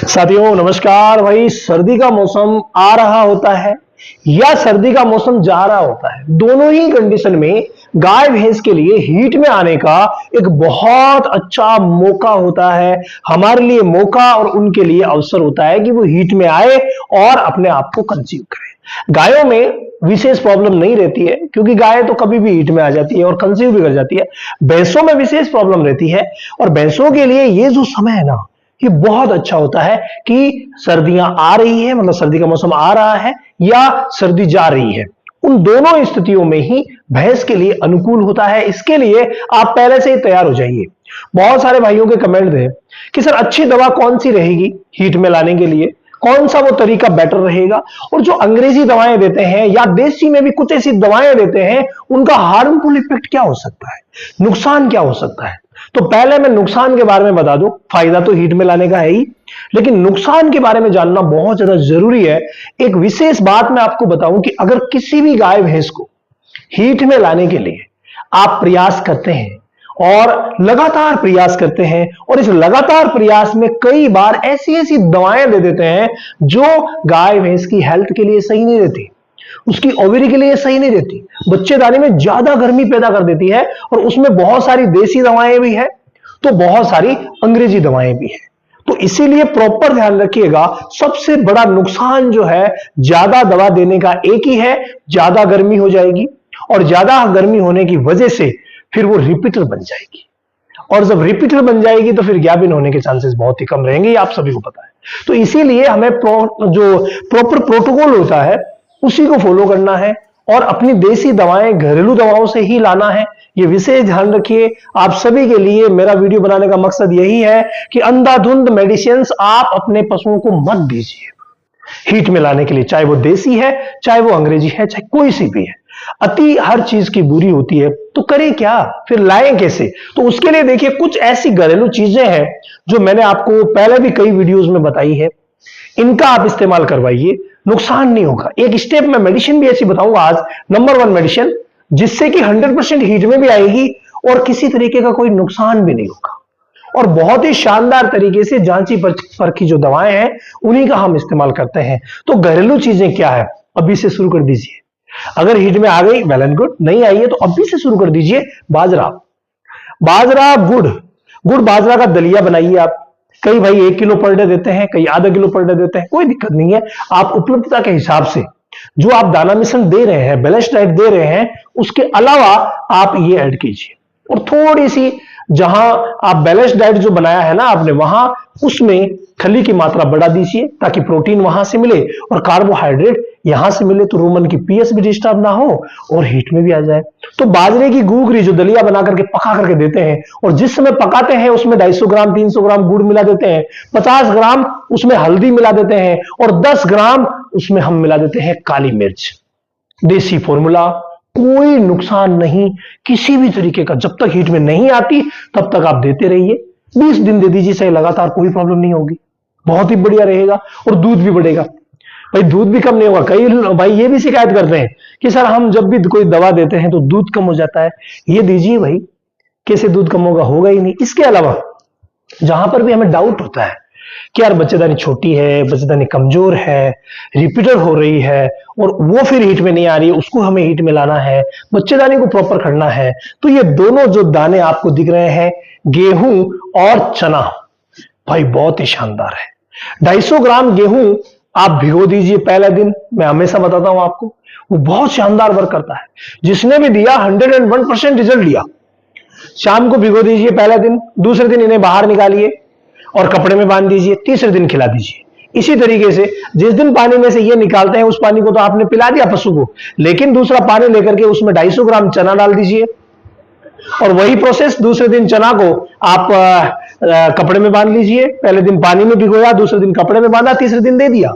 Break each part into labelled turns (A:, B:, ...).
A: साथियों नमस्कार। भाई, सर्दी का मौसम आ रहा होता है या सर्दी का मौसम जा रहा होता है, दोनों ही कंडीशन में गाय भैंस के लिए हीट में आने का एक बहुत अच्छा मौका होता है। हमारे लिए मौका और उनके लिए अवसर होता है कि वो हीट में आए और अपने आप को कंसीव करें। गायों में विशेष प्रॉब्लम नहीं रहती है क्योंकि गाय तो कभी भी हीट में आ जाती है और कंसीव भी कर जाती है। भैंसों में विशेष प्रॉब्लम रहती है और भैंसों के लिए ये जो समय है ना, ये बहुत अच्छा होता है कि सर्दियां आ रही है, मतलब सर्दी का मौसम आ रहा है या सर्दी जा रही है। उन दोनों स्थितियों में ही भैंस के लिए अनुकूल होता है। इसके लिए आप पहले से ही तैयार हो जाइए। बहुत सारे भाइयों के कमेंट थे कि सर अच्छी दवा कौन सी रहेगी हीट में लाने के लिए, कौन सा वो तरीका बेटर रहेगा, और जो अंग्रेजी दवाएं देते हैं या देसी में भी कुछ ऐसी दवाएं देते हैं, उनका हार्मफुल इफेक्ट क्या हो सकता है, नुकसान क्या हो सकता है। तो पहले मैं नुकसान के बारे में बता दूं। फायदा तो हीट में लाने का है ही, लेकिन नुकसान के बारे में जानना बहुत ज्यादा जरूरी है। एक विशेष बात मैं आपको बताऊं कि अगर किसी भी गाय भैंस को हीट में लाने के लिए आप प्रयास करते हैं और लगातार प्रयास करते हैं, और इस लगातार प्रयास में कई बार ऐसी ऐसी दवाएं दे देते हैं जो गाय भैंस की हेल्थ के लिए सही नहीं रहती, उसकी ओवरी के लिए सही नहीं रहती, बच्चेदानी में ज्यादा गर्मी पैदा कर देती है, और उसमें बहुत सारी देसी दवाएं भी है तो बहुत सारी अंग्रेजी दवाएं भी है। तो इसीलिए प्रॉपर ध्यान रखिएगा। सबसे बड़ा नुकसान जो है ज्यादा दवा देने का एक ही है, ज्यादा गर्मी हो जाएगी, और ज्यादा गर्मी होने की वजह से फिर वो रिपीटर बन जाएगी, और जब रिपीटर बन जाएगी तो फिर गैबिन होने के चांसेस बहुत ही कम रहेंगे, आप सभी को पता है। तो इसीलिए हमें जो प्रॉपर प्रोटोकॉल होता है उसी को फॉलो करना है और अपनी देसी दवाएं घरेलू दवाओं से ही लाना है। ये विशेष ध्यान रखिए। आप सभी के लिए मेरा वीडियो बनाने का मकसद यही है कि अंधाधुंध मेडिसिन आप अपने पशुओं को मत दीजिए हीट में लाने के लिए, चाहे वो देसी है, चाहे वो अंग्रेजी है, चाहे कोई सी भी है। अति हर चीज की बुरी होती है, तो करें क्या, फिर लाएं कैसे। तो उसके लिए देखिए कुछ ऐसी घरेलू चीजें हैं जो मैंने आपको पहले भी कई वीडियोस में बताई है, इनका आप इस्तेमाल करवाइए, नुकसान नहीं होगा। एक स्टेप में मेडिसिन भी ऐसी बताऊंगा आज, नंबर 1 मेडिसिन, जिससे कि 100% हीट में भी आएगी और किसी तरीके का कोई नुकसान भी नहीं होगा, और बहुत ही शानदार तरीके से जांची परखी जो दवाएं हैं उन्हीं का हम इस्तेमाल करते हैं। तो घरेलू चीजें क्या है, अभी से शुरू कर दीजिए। अगर हीट में आ गई वेल एंड गुड, नहीं आई है तो अभी से शुरू कर दीजिए। बाजरा, गुड़ बाजरा का दलिया बनाइए आप। कई भाई 1 किलो पर डे देते हैं, कई आधा किलो पर डे देते हैं, कोई दिक्कत नहीं है। आप उपलब्धता के हिसाब से जो आप दाना मिश्रण दे रहे हैं, बैलेंस डाइट दे रहे हैं, उसके अलावा आप ये ऐड कीजिए। और थोड़ी सी जहां आप बैलेंस डाइट जो बनाया है ना आपने, वहां उसमें खली की मात्रा बढ़ा दीजिए ताकि प्रोटीन वहां से मिले और कार्बोहाइड्रेट यहां से मिले, तो रूमन की पीएच भी डिस्टर्ब ना हो और हीट में भी आ जाए। तो बाजरे की घूघरी जो दलिया बना करके पका करके देते हैं, और जिस समय पकाते हैं उसमें 250 ग्राम 300 ग्राम गुड़ मिला देते हैं, 50 ग्राम उसमें हल्दी मिला देते हैं, और 10 ग्राम उसमें हम मिला देते हैं काली मिर्च। देसी फॉर्मूला, कोई नुकसान नहीं किसी भी तरीके का। जब तक हीट में नहीं आती तब तक आप देते रहिए, 20 दिन दे दीजिए सही लगातार, कोई प्रॉब्लम नहीं होगी, बहुत ही बढ़िया रहेगा। और दूध भी बढ़ेगा भाई, दूध भी कम नहीं होगा। कई भाई ये भी शिकायत करते हैं कि सर हम जब भी कोई दवा देते हैं तो दूध कम हो जाता है। ये दीजिए भाई, कैसे दूध कम होगा, होगा ही नहीं। इसके अलावा जहां पर भी हमें डाउट होता है कि यार बच्चेदानी छोटी है, बच्चेदानी कमजोर है, रिपीटर हो रही है और वो फिर हीट में नहीं आ रही है, उसको हमें हीट में लाना है, बच्चेदानी को प्रॉपर करना है, तो ये दोनों जो दाने आपको दिख रहे हैं, गेहूं और चना, भाई बहुत ही शानदार है। 250 ग्राम गेहूं आप भिगो दीजिए पहले दिन। मैं हमेशा बताता हूं आपको, वो बहुत शानदार वर्क करता है। जिसने भी दिया 101% रिजल्ट लिया। शाम को भिगो दीजिए पहले दिन, दूसरे दिन इन्हें बाहर निकालिए और कपड़े में बांध दीजिए, तीसरे दिन खिला दीजिए। इसी तरीके से जिस दिन पानी में से ये निकालते हैं उस पानी को तो आपने पिला दिया पशु को, लेकिन दूसरा पानी लेकर के उसमें 250 ग्राम चना डाल दीजिए, और वही प्रोसेस दूसरे दिन चना को आप कपड़े में बांध लीजिए। पहले दिन पानी में भिगोया, दूसरे दिन कपड़े में बांधा, तीसरे दिन दे दिया।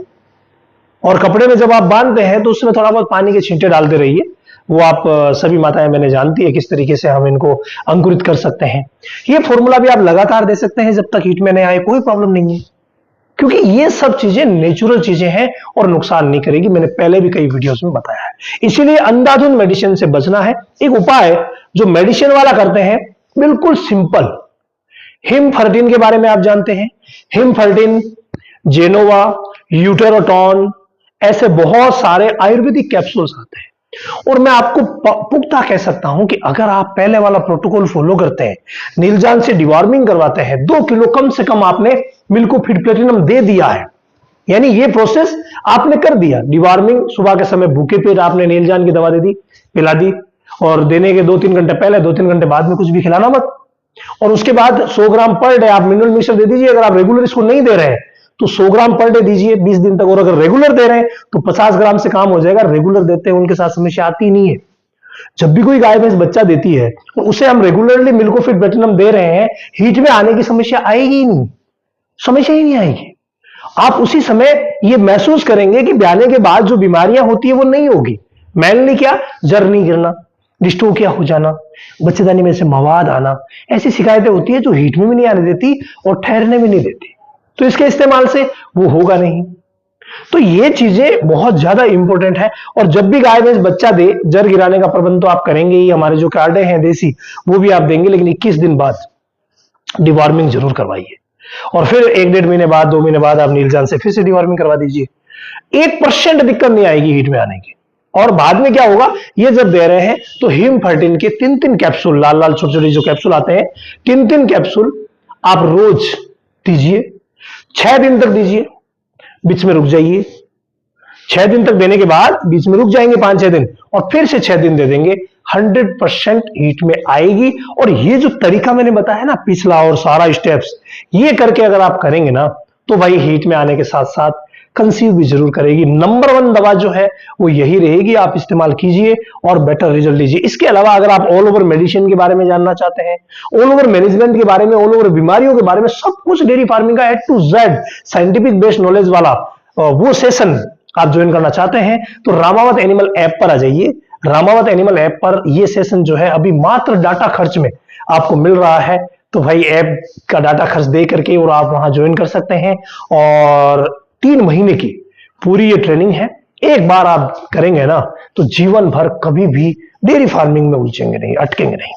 A: और कपड़े में जब आप बांधते हैं तो उसमें थोड़ा बहुत पानी के छींटे डालते रहिए। वो आप सभी माताएं मैंने जानती है किस तरीके से हम इनको अंकुरित कर सकते हैं। ये फॉर्मूला भी आप लगातार दे सकते हैं जब तक हीट में नहीं आए, कोई प्रॉब्लम नहीं है, क्योंकि ये सब चीजें नेचुरल चीजें हैं और नुकसान नहीं करेगी। मैंने पहले भी कई वीडियोस में बताया है। इसीलिए अंधाधुंध मेडिसिन से बचना है। एक उपाय जो मेडिसिन वाला करते हैं, बिल्कुल सिंपल, हिम 13 के बारे में आप जानते हैं। हिम 13 जेनोवा, यूटेरोटॉन, ऐसे बहुत सारे आयुर्वेदिक कैप्सूल्स आते हैं। और मैं आपको पुख्ता कह सकता हूं कि अगर आप पहले वाला प्रोटोकॉल फॉलो करते हैं, नीलजान से डिवॉर्मिंग करवाते हैं, 2 किलो कम से कम आपने मिल्कोफिट प्लेटिनम दे दिया है, यानी ये प्रोसेस आपने कर दिया। डिवॉर्मिंग सुबह के समय भूखे पेट आपने नीलजान की दवा दे दी, पिला दी, और देने के 2-3 घंटे पहले 2-3 घंटे बाद में कुछ भी खिलाना मत। और उसके बाद 100 ग्राम पर डे आप मिनरल मिक्सचर दे दीजिए। अगर आप रेगुलर इसको नहीं दे रहे हैं तो 100 ग्राम पर डे दीजिए 20 दिन तक, और अगर रेगुलर दे रहे हैं तो 50 ग्राम से काम हो जाएगा। रेगुलर देते हैं उनके साथ समस्या आती नहीं है। जब भी कोई गाय भैंस बच्चा देती है और उसे हम रेगुलरली मिल्कोफिट प्लेटिनम दे रहे हैं, हीट में आने की समस्या आएगी ही नहीं, समस्या ही नहीं आएगी। आप उसी समय ये महसूस करेंगे कि ब्याने के बाद जो बीमारियां होती है वो नहीं होगी। मेनली क्या, जर नहीं गिरना, डिस्टोकिया हो जाना, बच्चेदानी में से मवाद आना, ऐसी शिकायतें होती है जो हीट में भी नहीं आने देती और ठहरने भी नहीं देती। तो इसके इस्तेमाल से वो होगा नहीं। तो ये चीजें बहुत ज्यादा इंपॉर्टेंट है। और जब भी गाय भैंस बच्चा दे, जर गिराने का प्रबंध तो आप करेंगे ही, हमारे जो कार्डे हैं देसी वो भी आप देंगे, लेकिन 21 दिन बाद डिवॉर्मिंग जरूर करवाइए। और फिर 1-1.5 महीने बाद, 2 महीने बाद आप नीलजान से फिर से डिवॉर्मिंग करवा दीजिए। 1% दिक्कत नहीं आएगी हीट में आने की। और बाद में क्या होगा, ये जब दे रहे हैं तो हिमफर्टिन के 3-3 कैप्सूल, लाल लाल छोटे छोटे जो कैप्सूल आते हैं, 3-3 कैप्सूल आप रोज दीजिए। 6 दिन तक दीजिए, बीच में रुक जाइए। 6 दिन तक देने के बाद बीच में रुक जाएंगे 5-6 दिन, और फिर से 6 दिन दे देंगे। 100% हीट में आएगी। और ये जो तरीका मैंने बताया ना, पिछला और सारा स्टेप्स, ये करके अगर आप करेंगे ना, तो भाई हीट में आने के साथ साथ कंसीव भी जरूर करेगी। नंबर 1 दवा जो है वो यही रहेगी, आप इस्तेमाल कीजिए और बेटर रिजल्ट लीजिए। इसके अलावा अगर आप ऑल ओवर मेडिसिन के बारे में जानना चाहते हैं, ऑल ओवर मैनेजमेंट के बारे में, ऑल ओवर बीमारियों के बारे में, सब कुछ डेयरी फार्मिंग का A to Z scientific based knowledge वाला वो सेशन आप ज्वाइन करना चाहते हैं, तो रामावत एनिमल ऐप पर आ जाइए। रामावत एनिमल ऐप पर ये सेशन जो है अभी मात्र डाटा खर्च में आपको मिल रहा है। तो भाई ऐप का डाटा खर्च दे करके और आप वहां ज्वाइन कर सकते हैं। और 3 महीने की पूरी ये ट्रेनिंग है। एक बार आप करेंगे ना तो जीवन भर कभी भी डेयरी फार्मिंग में उलझेंगे नहीं, अटकेंगे नहीं।